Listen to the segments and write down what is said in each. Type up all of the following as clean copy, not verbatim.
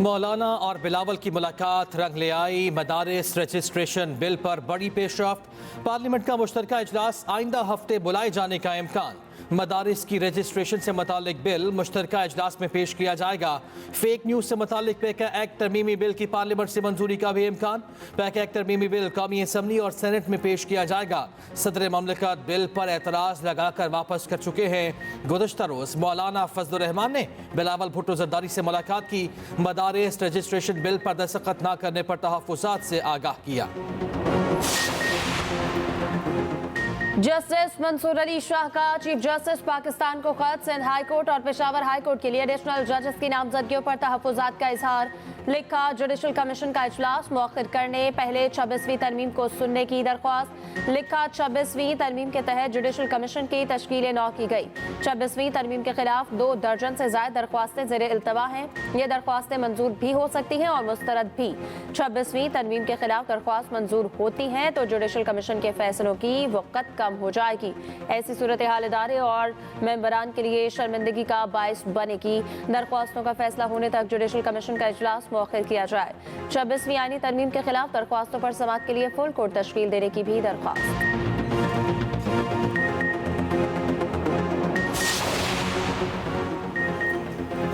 मौलाना और बिलावल की मुलाकात रंग ले आई। मदारिस रजिस्ट्रेशन बिल पर बड़ी पेशरफ्त। पार्लियामेंट का मुश्तरका इजलास आइंदा हफ्ते बुलाए जाने का इम्कान। मदारिस की रजिस्ट्रेशन से मुतालिक बिल मुश्तरका इजलास में पेश किया जाएगा। फेक न्यूज से मुतालिक पैका एक्ट तरमीमी बिल की पार्लियामेंट से मंजूरी का भी इम्कान। पैका एक्ट तरमीमी बिल कौमी असम्बली और सेनेट में पेश किया जाएगा। सदर ममलिकत बिल पर एतराज़ लगाकर वापस कर चुके हैं। गुज़श्ता रोज़ मौलाना फजलुर रहमान ने बिलावल भुट्टो जरदारी से मुलाकात की। मदारिस रजिस्ट्रेशन बिल पर दस्तखत न करने पर तहफ़्फ़ुज़ात से आगाह किया। जस्टिस मंसूर अली शाह का चीफ जस्टिस पाकिस्तान को खत। सिंध हाई कोर्ट और पेशावर हाई कोर्ट के लिए एडिशनल जजेस की नामजदगियों पर तहफ़्फ़ुज़ात का इजहार। लिखा, जुडिशल कमीशन का इजलास मौखिर करने पहले 26वीं तरमीम को सुनने की दरख्वास्त। लिखा, 26वीं तरमीम के तहत जुडिशल कमीशन की तश्कील नौ की गई। 26वीं तरमीम के खिलाफ 2 दर्जन से ज़ायद दरख्वास्तें ज़ेर इल्तवा हैं। ये दरख्वास्तें मंजूर भी हो सकती हैं और मुस्तरद भी। 26वीं तरमीम के खिलाफ दरख्वास्त मंजूर होती हैं तो जुडिशल कमीशन के फैसलों की वक़्त कम हो जाएगी। ऐसी सूरत हाल इदारे और मेंबरान के लिए शर्मिंदगी का बायस बनेगी। दरख्वास्तों का फैसला होने तक जुडिशल कमीशन का इजलास मौखिर किया जाए। 26वीं आईनी तरमीम के खिलाफ दरख्वास्तों पर समाअत के लिए फुल कोर्ट तश्कील देने की भी दरख्वास्त।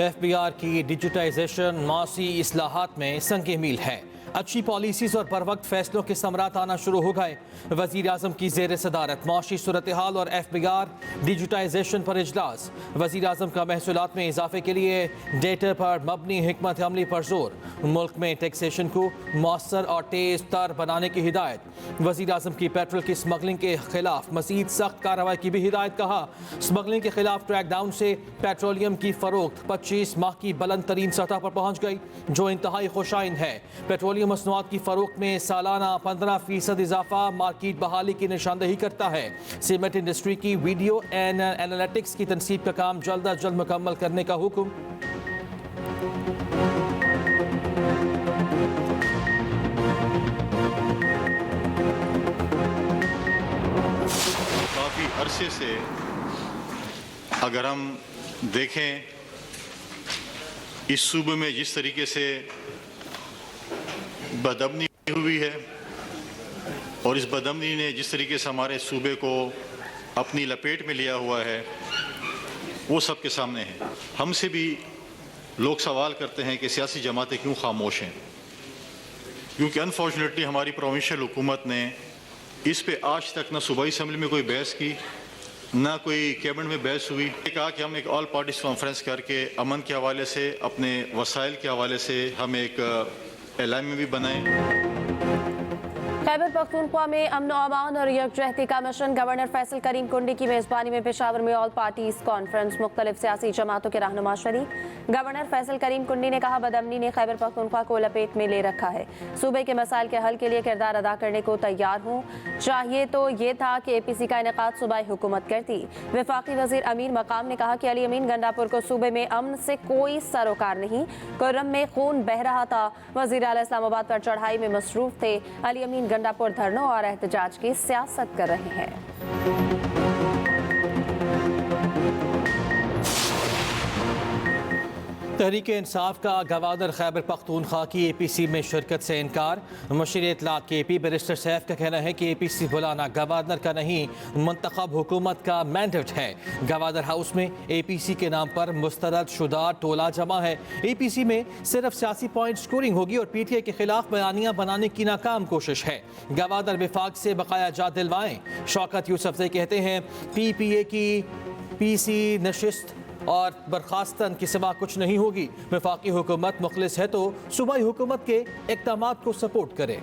FBR की डिजिटाइजेशन मासी इस्लाहात में संग मील है। अच्छी पॉलिसीज और बर वक्त फैसलों के समरात आना शुरू हो गए। वज़ीर आज़म की ज़ेर सदारत माशी सूरत हाल और FBR डिजिटाइजेशन पर इजलास। वज़ीर आज़म का महसूलात में इजाफे के लिए डेटा पर मबनी हिकमत अमली पर जोर। मुल्क में टैक्सेशन को मौसर और तेज तर बनाने की हिदायत। वज़ीर आज़म की पेट्रोल की स्मगलिंग के खिलाफ मज़ीद सख्त कार्रवाई की भी हिदायत। कहा, स्मगलिंग के खिलाफ क्रैकडाउन से पेट्रोलियम की फ़रोख्त 25 माह की बुलंद तरीन सतह पर पहुँच गई, जो इंतहाई खुशाइन है। पेट्रोलियम मसनूआत की फ़रोख्त में सालाना 15% इजाफा मार्केट बहाली की निशानदेही करता है। सीमेंट इंडस्ट्री की वीडियो एंड एनालिटिक्स की तनसीब का काम जल्द अज जल्द मुकम्मल करने का हुक्म। काफ़ी अरसे से अगर हम देखें इस सूबे में जिस तरीके से बदअमनी हुई है और इस बदअमनी ने जिस तरीके से हमारे सूबे को अपनी लपेट में लिया हुआ है, वो सबके सामने है। हमसे भी लोग सवाल करते हैं कि सियासी जमातें क्यों खामोश हैं, क्योंकि अनफॉर्चुनेटली हमारी प्रोविंशियल हुकूमत ने इस पे आज तक ना सूबाई असम्बली में कोई बहस की, ना कोई कैबिनेट में बहस हुई। कहा कि हम एक ऑल पार्टीज कॉन्फ्रेंस करके अमन के हवाले से, अपने वसाइल के हवाले से हम एक एलान में भी बनाए। खैबर पख्तूनख्वा में अमन और अमान और यकजहती का मिशन। गवर्नर फैसल करीम कुंडी की मेज़बानी में पेशावर में ऑल पार्टीज कॉन्फ्रेंस। मुख्तलिफ सियासी जमातों के रहनुमा शरीक। गवर्नर फैसल करीम कुंडी ने कहा, बदअमनी ने खैबर पख्तूनख्वा को लपेट में ले रखा है। सूबे के मसाइल के हल के लिए किरदार अदा करने को तैयार हूँ। चाहिए तो ये था कि APC का इनेकाद सूबाई हुकूमत करती। वफाकी वजीर अमीर मकाम ने कहा कि अली अमीन गंडापुर को सूबे में अमन से कोई सरोकार नहीं। कुर्रम में खून बह रहा था। वजीर आला इस्लामाबाद पर चढ़ाई में मसरूफ थे। अली अमीन गंडापुर धरनों और एहतजाज की सियासत कर रहे हैं। तहरीक इंसाफ का गवर्नर खैबर पख्तूनख्वा की APC में शिरकत से इनकार। मुशीर इत्तलात KP बैरिस्टर सैफ का कहना है कि APC बुलाना गवर्नर का नहीं, मुंतखब हुकूमत का मैंडेट है। गवर्नर हाउस में APC के नाम पर मुस्तरद शुदा टोला जमा है। APC में सिर्फ सियासी पॉइंट स्कोरिंग होगी और PTI के खिलाफ बयानियां बनाने की नाकाम कोशिश है। गवर्नर विफाक से बकाया जात दिलवाएं। शौकत यूसुफजई कहते हैं PPA की PC नशिस्त और बर्खास्तन के सिवा कुछ नहीं होगी। वफाकी हुकूमत मुखलिस है तो सूबाई हुकूमत के इक़दामात को सपोर्ट करे।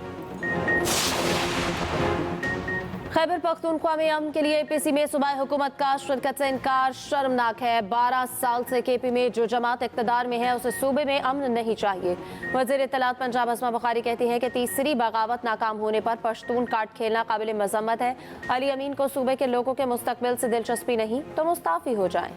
खैबर पख्तूनख्वा में अमन के लिए APC में सूबाई हुकूमत का शिरकत से इनकार शर्मनाक है। 12 साल से KP में जो जमात इक़्तिदार में है उसे सूबे में अमन नहीं चाहिए। वज़ीर इत्तलात पंजाब अस्मा बुखारी कहती हैं कि तीसरी बगावत नाकाम होने पर पश्तून काट खेलना काबिल मज़म्मत है। अली अमीन को सूबे के लोगों के मुस्तकबिल से दिलचस्पी नहीं तो मुस्ताफ़ी हो जाएं।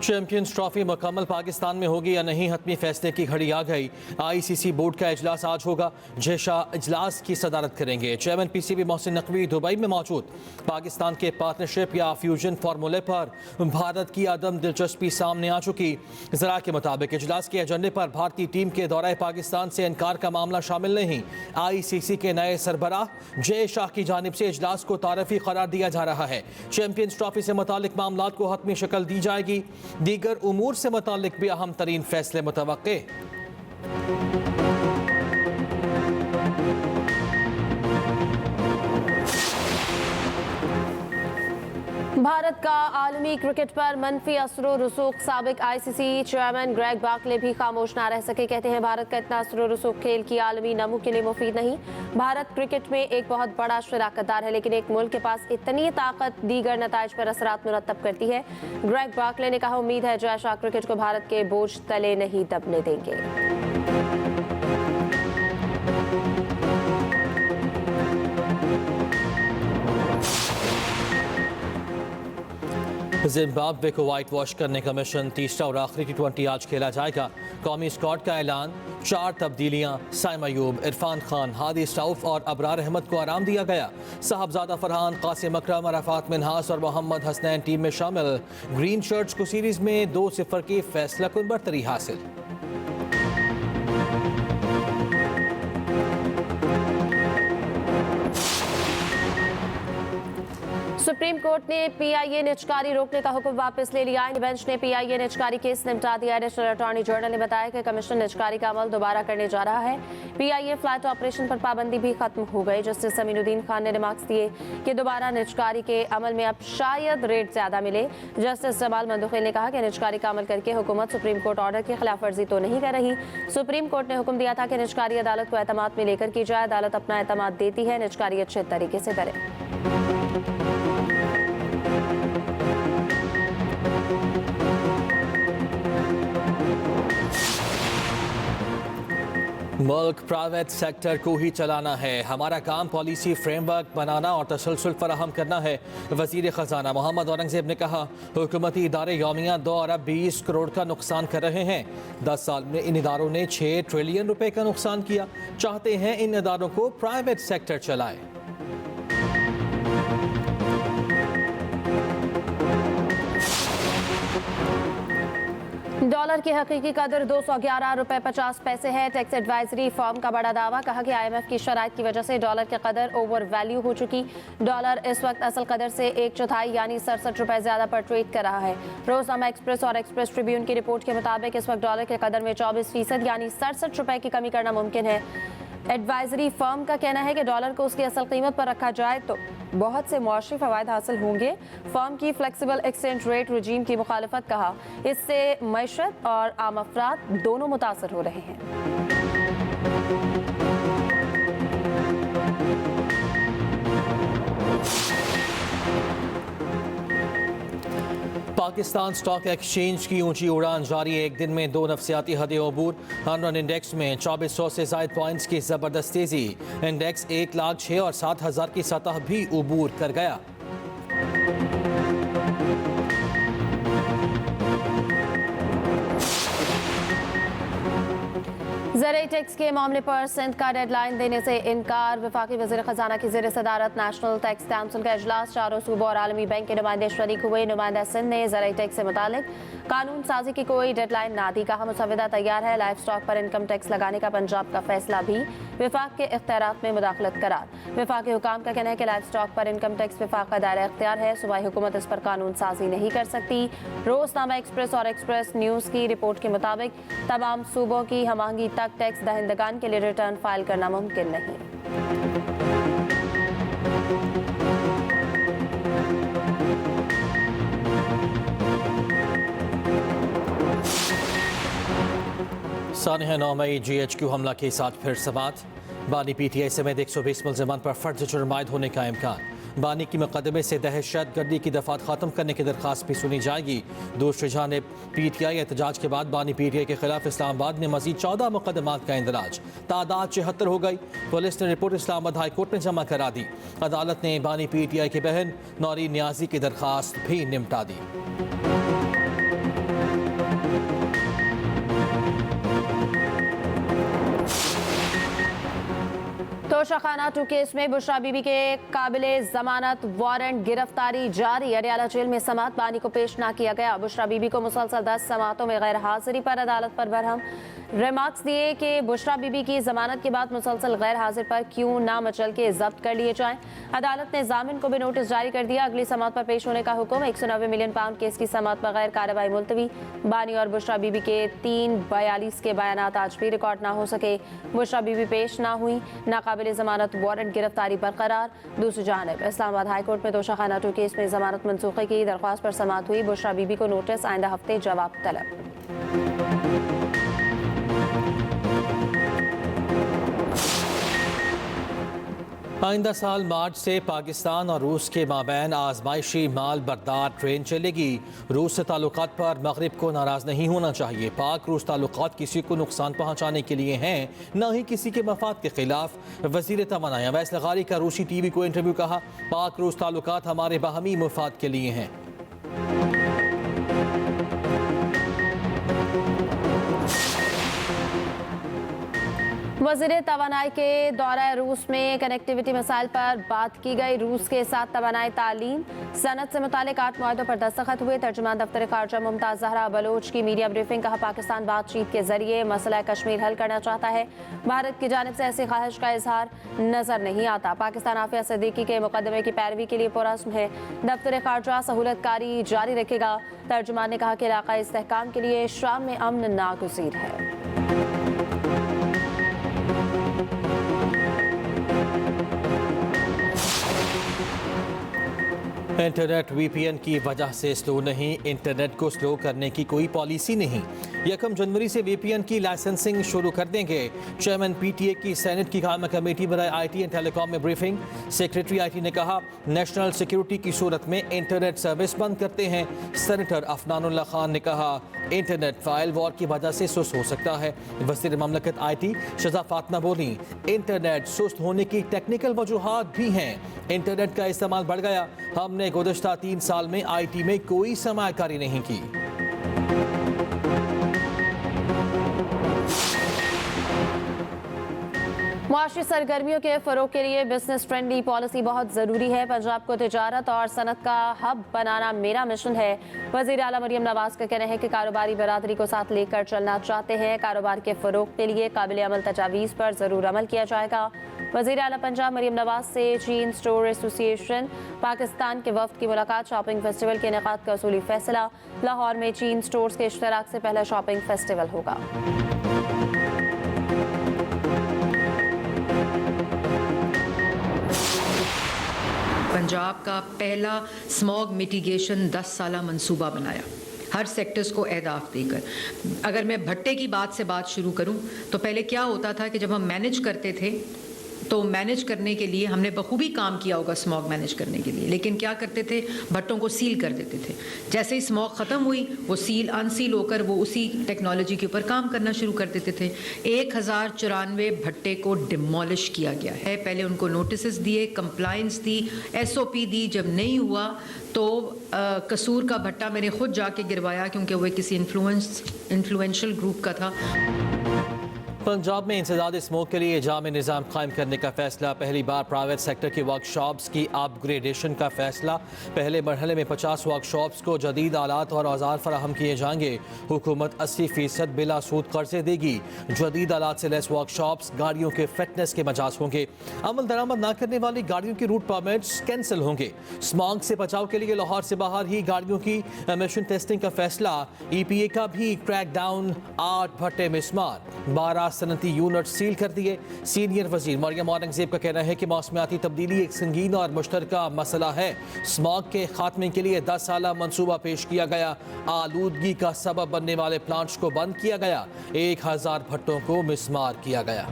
चैंपियंस ट्रॉफी मुकम्मल पाकिस्तान में होगी या नहीं, हतमी फैसले की घड़ी आ गई। आईसीसी बोर्ड का इजलास आज होगा। जय शाह इजलास की सदारत करेंगे। Chairman PCB Mohsin Naqvi Dubai में मौजूद। पाकिस्तान के पार्टनरशिप या फ्यूजन फार्मूले पर भारत की अदम दिलचस्पी सामने आ चुकी। जरा के मुताबिक इजलास के एजेंडे पर भारतीय टीम के दौरे पाकिस्तान से इनकार का मामला शामिल नहीं। आईसीसी के नए सरबराह जय शाह की जानिब से इजलास को तारीफी करार दिया जा रहा है। चैंपियंस ट्रॉफी से मुतालिक मामलात को हतमी शक्ल दी जाएगी। दीगर उमूर से मुतालिक भी अहम तरीन फैसले मुतवक्के। भारत का आलमी क्रिकेट पर मनफी असरो रसूख। साबिक आईसीसी चेयरमैन ग्रेग बार्कले भी खामोश ना रह सके। कहते हैं भारत का इतना असरो रसूख खेल की आलमी नमू के लिए मुफीद नहीं। भारत क्रिकेट में एक बहुत बड़ा शराकतदार है, लेकिन एक मुल्क के पास इतनी ताकत दीगर नताइज पर असरात मुरतब करती है। ग्रेग बार्कले ने कहा, उम्मीद है जय शाह क्रिकेट को भारत के बोझ तले नहीं दबने देंगे। जिम्बाब्वे को व्हाइट वॉश करने का मिशन। तीसरा और आखिरी T20 आज खेला जाएगा। कौमी स्क्वाड का ऐलान। 4 तब्दीलियां। साइम अयूब, इरफान खान, हादिस रऊफ और अबरार अहमद को आराम दिया गया। साहबजादा फरहान, कासिम अकरम, अराफात मिन्हास और मोहम्मद हसनैन टीम में शामिल। ग्रीन शर्ट्स को सीरीज में 2-0 की फैसलाकुन बरतरी हासिल। सुप्रीम कोर्ट ने पीआईए निजकारी रोकने का हुक्म वापस ले लिया है। बेंच ने पीआईए निजकारी केस निपटा दिया। एडिशनल अटॉर्नी जनरल ने बताया कि कमीशन निजकारी का अमल दोबारा करने जा रहा है। पीआईए फ्लाइट ऑपरेशन पर पाबंदी भी खत्म हो गई। जस्टिस अमीनुद्दीन खान ने रिमार्क्स दिए कि दोबारा निजकारी के अमल में अब शायद रेट ज्यादा मिले। जस्टिस जमाल मंदुखिल ने कहा कि निजकारी का अमल करके हुकूमत सुप्रीम कोर्ट ऑर्डर की खिलाफ वर्जी तो नहीं कर रही। सुप्रीम कोर्ट ने हुक्म दिया था कि निजकारी अदालत को एतमाद में लेकर की जाए। अदालत अपना एतमाद देती है, निजकारी अच्छे तरीके से करे। मुल्क प्राइवेट सेक्टर को ही चलाना है। हमारा काम पॉलिसी फ्रेमवर्क बनाना और तसलसल फराहम करना है। वजीर खजाना मोहम्मद औरंगजेब ने कहा, हुकूमती इदारे यौमिया 2 अरब 20 करोड़ का नुकसान कर रहे हैं। 10 साल में इन इदारों ने 6 ट्रिलियन रुपए का नुकसान किया। चाहते हैं इन इदारों को प्राइवेट सेक्टर चलाए। डॉलर की हकीकी कदर 211 रुपए 50 पैसे है। टैक्स एडवाइजरी फर्म का बड़ा दावा। कहा कि IMF की शराइत की वजह से डॉलर की कदर ओवर वैल्यू हो चुकी। डॉलर इस वक्त असल कदर से 1/4 यानी 67 रुपए ज्यादा पर ट्रेड कर रहा है। रोजनामा एक्सप्रेस और एक्सप्रेस ट्रिब्यून की रिपोर्ट के मुताबिक इस वक्त डॉलर की कदर में 24% यानी 67 रुपए की कमी करना मुमकिन है। एडवाइजरी फर्म का कहना है कि डॉलर को उसकी असल कीमत पर रखा जाए तो बहुत से मुआशी फवायद हासिल होंगे। फर्म की फ्लेक्सिबल एक्सचेंज रेट रजीम की मुखालफत। कहा, इससे मईशत और आम अफराद दोनों मुतासर हो रहे हैं। पाकिस्तान स्टॉक एक्सचेंज की ऊंची उड़ान जारी। एक दिन में 2 नफसियाती हदें अबूर। हनरन इंडेक्स में 2400 से ज़ायद पॉइंट्स की ज़बरदस्त तेज़ी। इंडेक्स 1,06,000 और 7,000 की सतह भी अबूर कर गया। ज़राई टैक्स के मामले पर सिंध का डेडलाइन देने से इनकार। वफाकी वज़ीर ख़जाना की ज़ेर सदारत नेशनल टैक्स काउंसिल का इजलास। 4 सूबों और आलमी बैंक के नुमाइंदे शरीक हुए। नुमाइंदा सिंध ने ज़राई टैक्स से मुतालिक कानून साजी की कोई डेडलाइन ना दी। कहा, मुसविदा तैयार है। लाइफ स्टॉक पर इनकम टैक्स लगाने का पंजाब का फैसला भी विफाक के इख्तियारात में मुदाखलत करार। विफाकी हुकाम का कहना है कि लाइफ स्टॉक पर इनकम टैक्स विफाक का दायरा इख्तियार है। सूबाई हुकूमत इस पर कानून साजी नहीं कर सकती। रोजनामा एक्सप्रेस और एक्सप्रेस न्यूज़ की रिपोर्ट के मुताबिक तमाम सूबों की हमआहंगी तक टैक्स दहिंदगान के लिए रिटर्न फाइल करना मुमकिन नहीं। सानिया 9 मई GHQ हमला के साथ फिर समात। बानी PTI समेत 120 मुल्ज़िमान पर फर्ज जुर्मायद होने का इम्कान। बानी की मुकदमे से दहशत गर्दी की दफात ख़त्म करने की दरख्वास्त भी सुनी जाएगी। दूसरी जानिब PTI एहतजाज के बाद बानी PTI के खिलाफ इस्लामाबाद में मजीद 14 मुकदमात का इंदराज। तादाद 76 हो गई। पुलिस ने रिपोर्ट इस्लामाबाद हाई कोर्ट में जमा करा दी। अदालत ने बानी PTI की बहन नौरीन नियाजी की दरख्वास्त भी निपटा दी। तोशाखाना 2 केस में बुशरा बीबी के काबिले जमानत वारंट गिरफ्तारी जारी। अडयाला जेल में समात बानी को पेश ना किया गया। बुशरा बीबी को मुसलसल 10 समातों में गैर हाजिरी पर अदालत पर बरहम रिमार्क्स दिए कि बुशरा बीबी की जमानत के बाद मुसलसल गैर हाजिर पर क्यों ना मचल के जब्त कर लिए जाएं। अदालत ने जामिन को भी नोटिस जारी कर दिया। अगली समात पर पेश होने का हुक्म। 190 मिलियन पाउंड केस की समात बगैर कार्रवाई मुलतवी। बानी और बुशरा बीबी के 342 के बयानात आज भी रिकॉर्ड ना हो सके। बुशरा बीबी पेश ना हुई। नाकाबिले जमानत वारंट गिरफ्तारी बरकरार। दूसरी जानिब इस्लामाबाद हाईकोर्ट में तोशाखाना 2 केस में जमानत मनसूखे की दरख्वास्त पर समात हुई। बुशरा बीबी को नोटिस, आइंदा हफ्ते जवाब तलब। आइंदा साल मार्च से पाकिस्तान और रूस के माबैन आजमाइशी माल बरदार ट्रेन चलेगी। रूस से ताल्लुकात पर मगरिब को नाराज़ नहीं होना चाहिए। पाक रूस ताल्लुकात किसी को नुकसान पहुँचाने के लिए हैं, न ही किसी के मफाद के खिलाफ। वज़ीर तवानाई अवैस लगारी का रूसी TV को इंटरव्यू। कहा, पाक रूस ताल्लुकात हमारे बाहमी मफाद के लिए हैं। वज़ीर तवानाई के दौरा रूस में कनेक्टिविटी मसाइल पर बात की गई। रूस के साथ तवानाई तालीम सनत से मुतालिक 8 मुआहदों पर दस्तखत हुए। तर्जुमान दफ्तर खारजा मुमताज़ ज़हरा बलोच की मीडिया ब्रीफिंग। कहा, पाकिस्तान बातचीत के जरिए मसला कश्मीर हल करना चाहता है। भारत की जानिब से ऐसी ख्वाहिश का इजहार नजर नहीं आता। पाकिस्तान आफिया सिद्दीकी के मुकदमे की पैरवी के लिए पुरअज़्म है। दफ्तर खारजा सहूलतकारी जारी रखेगा। तर्जुमान ने कहा कि इलाक़ाई इस्तेहकाम के लिए शाम में अमन नागुज़ीर है। इंटरनेट VPN की वजह से स्लो नहीं। इंटरनेट को स्लो करने की कोई पॉलिसी नहीं। 1 जनवरी से VPN की लाइसेंसिंग शुरू कर देंगे। चेयरमैन PTA की सेनेट की कायमा कमेटी बनाए IT एंड टेलीकॉम में ब्रीफिंग। सेक्रेटरी IT ने कहा, नेशनल सिक्योरिटी की सूरत में इंटरनेट सर्विस बंद करते हैं। सेनेटर अफनानुल्लाह खान ने कहा, इंटरनेट फाइल वॉर की वजह से सुस्त हो सकता है। वज़ीर ममलकत IT शज़ा फातिमा बोली, इंटरनेट सुस्त होने की टेक्निकल वजूहात भी हैं। इंटरनेट का इस्तेमाल बढ़ गया। हमने गुज़श्ता 3 साल में IT में कोई सरमायाकारी नहीं की। मुआशी सरगर्मियों के फ़रोग़ के लिए बिजनेस फ्रेंडली पॉलिसी बहुत ज़रूरी है। पंजाब को तिजारत और सनत का हब बनाना मेरा मिशन है। वज़ीर आला मरियम नवाज का कहना है कि कारोबारी बरादरी को साथ लेकर चलना चाहते हैं। कारोबार के फ़रोग़ के लिए काबिल अमल तजावीज़ पर ज़रूर अमल किया जाएगा। वज़ीर आला पंजाब मरियम नवाज से चीन स्टोर एसोसिएशन पाकिस्तान के वफ्द की मुलाकात। शॉपिंग फेस्टिवल के इनेकाद का उसूली फैसला। लाहौर में चीन स्टोर्स के इश्तराक से पहला शॉपिंग फेस्टिवल होगा। पंजाब का पहला स्मॉग मिटिगेशन 10 साला मंसूबा बनाया, हर सेक्टर्स को अहदाफ देकर। अगर मैं भट्टे की बात से बात शुरू करूं तो पहले क्या होता था कि जब हम मैनेज करते थे तो मैनेज करने के लिए हमने बखूबी काम किया होगा स्मॉग मैनेज करने के लिए, लेकिन क्या करते थे, भट्टों को सील कर देते थे। जैसे ही स्मॉग ख़त्म हुई वो सील अनसील होकर वो उसी टेक्नोलॉजी के ऊपर काम करना शुरू कर देते थे। 1094 भट्टे को डिमोलिश किया गया है। पहले उनको नोटिस दिए, कंप्लाइंस दी, SOP दी। जब नहीं हुआ तो कसूर का भट्टा मैंने खुद जाके गिरवाया क्योंकि वो किसी इन्फ्लुएंशियल ग्रुप का था। पंजाब में इंसदाद स्मोक के लिए जामी निज़ाम कायम करने का फैसला। पहली बार प्राइवेट सेक्टर की वर्कशॉप्स की अपग्रेडेशन का फैसला। पहले मरहले में 50 वर्कशॉप्स को जदीद आलात और औजार फराहम किए जाएंगे। हुकूमत 80% बिला सूद कर्जे देगी। जदीद आलात से लेस वर्कशॉप्स गाड़ियों के फिटनेस के मजाज होंगे। अमल दरामद न करने वाली गाड़ियों के रूट परमिट्स कैंसिल होंगे। स्मॉग से बचाव के लिए लाहौर से बाहर ही गाड़ियों की एमिशन टेस्टिंग का फैसला। EPA का भी क्रैक डाउन। 8 भट्टे मिसमार, 12 सनती यूनिट सील कर दिए। सीनियर वजीर मरियम औरंगजेब का कहना है कि मौसमियाती तब्दीली एक संगीन और मुश्तरका मसला है। स्मॉग के खात्मे के लिए 10 साला मंसूबा पेश किया गया। आलूदगी का सबब बनने वाले प्लांट्स को बंद किया गया। 1000 भट्टों को मिसमार किया गया।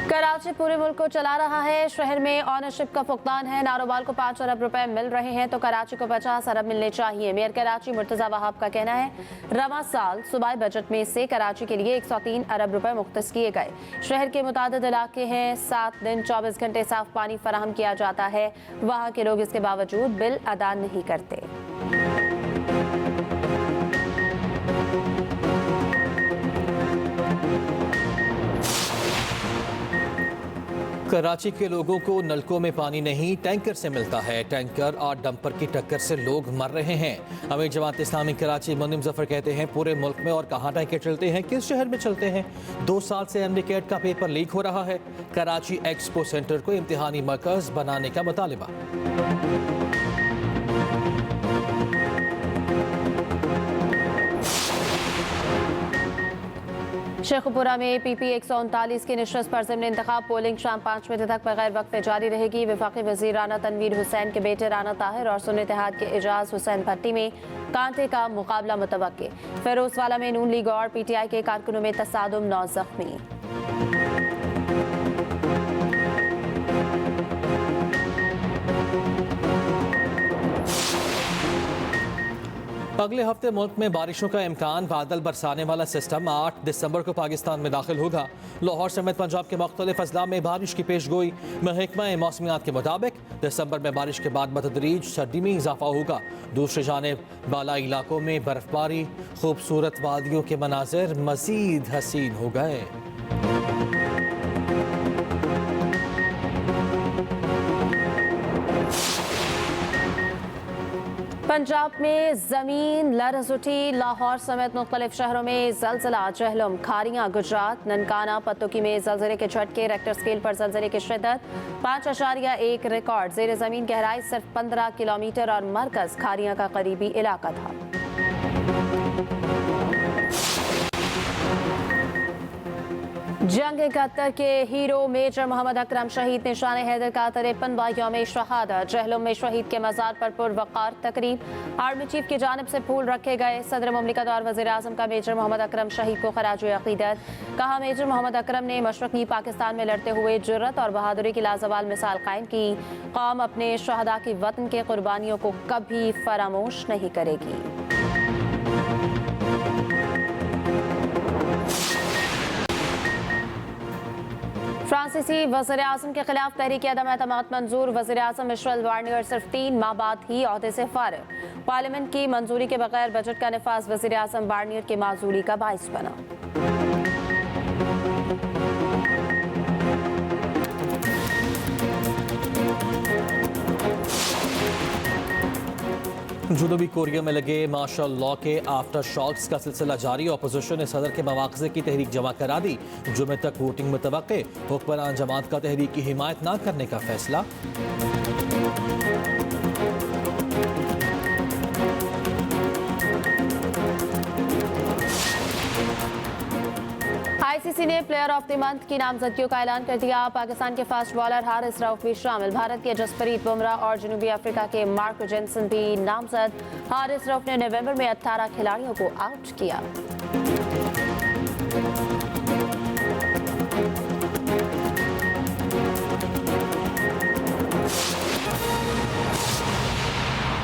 कराची पूरे मुल्क को चला रहा है। शहर में ऑनरशिप का फुकदान है। नारोवाल को 5 अरब रुपए मिल रहे हैं तो कराची को 50 अरब मिलने चाहिए। मेयर कराची मुर्तजा वहाब का कहना है, रवा साल सूबाई बजट में से कराची के लिए 103 अरब रुपए मुख्तस किए गए। शहर के मुतादिद इलाके हैं, 7 दिन 24 घंटे साफ पानी फराहम किया जाता है। वहाँ के लोग इसके बावजूद बिल अदा नहीं करते। कराची के लोगों को नलकों में पानी नहीं टैंकर से मिलता है। टैंकर और डंपर की टक्कर से लोग मर रहे हैं। अमीर जमात इस्लामी कराची मुन्निम जफर कहते हैं पूरे मुल्क में और कहाँ टैंकर चलते हैं, किस शहर में चलते हैं। 2 साल से एमडीकेट का पेपर लीक हो रहा है। कराची एक्सपो सेंटर को इम्तिहानी मरकज बनाने का मुतालिबा। शेखुपुरा में PP 139 की निशस्त पर ज़िम्न इंतखाब पोलिंग शाम 5 बजे तक बगैर वक्त जारी रहेगी। वफाकी वज़ीर राना तनवीर हुसैन के बेटे राना ताहिर और सुन्नी इत्तेहाद के एजाज हुसैन भट्टी में कांटे का मुकाबला मुतवक्के। फिरोजवाला में नून लीग और PTI के कारकुनों में तसादुम, 9 जख्मी। अगले हफ्ते मुल्क में बारिशों का इम्कान। बादल बरसाने वाला सिस्टम 8 दिसंबर को पाकिस्तान में दाखिल होगा। लाहौर समेत पंजाब के मुख्तलिफ अजला में बारिश की पेश गोई। महकमा मौसमियात के मुताबिक दिसंबर में बारिश के बाद बतदरीज सर्दी में इजाफा होगा। दूसरी जानिब बालाई इलाकों में बर्फबारी, खूबसूरत वादियों के मनाजिर मजीद हसीन हो गए। पंजाब में जमीन लरज़ उठी। लाहौर समेत मुख्तलिफ शहरों में जलजिला। जहलम, खारियां, गुजरात, ननकाना, पत्तुकी में जलजिले के झटके। रेक्टर स्केल पर जलजिले की शिद्दत 5.1 रिकॉर्ड। जेर जमीन गहराई सिर्फ 15 किलोमीटर और मरकज खारियां का करीबी इलाका था। जंग 71 के हीरो मेजर मोहम्मद अकरम शहीद निशान हैदर का 53वां यौम शहादत। जहलम में शहीद के मज़ार पर पुरवक़ार तकरीब। आर्मी चीफ की जानिब से फूल रखे गए। सदर मुमलिकत और वज़ीर आज़म का मेजर मोहम्मद अकरम शहीद को खराज अक़ीदत। कहा, मेजर मोहम्मद अकरम ने मशरक़ी पाकिस्तान में लड़ते हुए जुर्रत और बहादुरी की लाजवाल मिसाल कायम की। कौम अपने शहदा की वतन के कुर्बानियों को कभी फरामोश नहीं करेगी। फ्रांसीसी वज़ीर आज़म के खिलाफ तहरीक अदम एतमाद मंजूर। वज़ीर आज़म मिशेल बार्नियर सिर्फ 3 माह बाद ही ओहदे से फारिग। पार्लियामेंट की मंजूरी के बगैर बजट का नफाज वज़ीर आज़म बार्नियर की माजूरी का बाइस बना। जनूबी कोरिया में लगे मार्शल लॉ के आफ्टर शॉक्स का सिलसिला जारी। अपोजिशन ने सदर के मवाख़ज़े की तहरीक जमा करा दी। जुमे तक वोटिंग मुतवक्के। हुक्मरान जमात का तहरीक की हिमायत न करने का फैसला। ICC ने प्लेयर ऑफ द मंथ की नामजदगियों का ऐलान कर दिया। पाकिस्तान के फास्ट बॉलर हारिस रऊफ भी शामिल। भारत के जसप्रीत बुमराह और जनूबी अफ्रीका के मार्क जेनसन भी नामजद। हारिस रऊफ ने नवंबर में 18 खिलाड़ियों को आउट किया।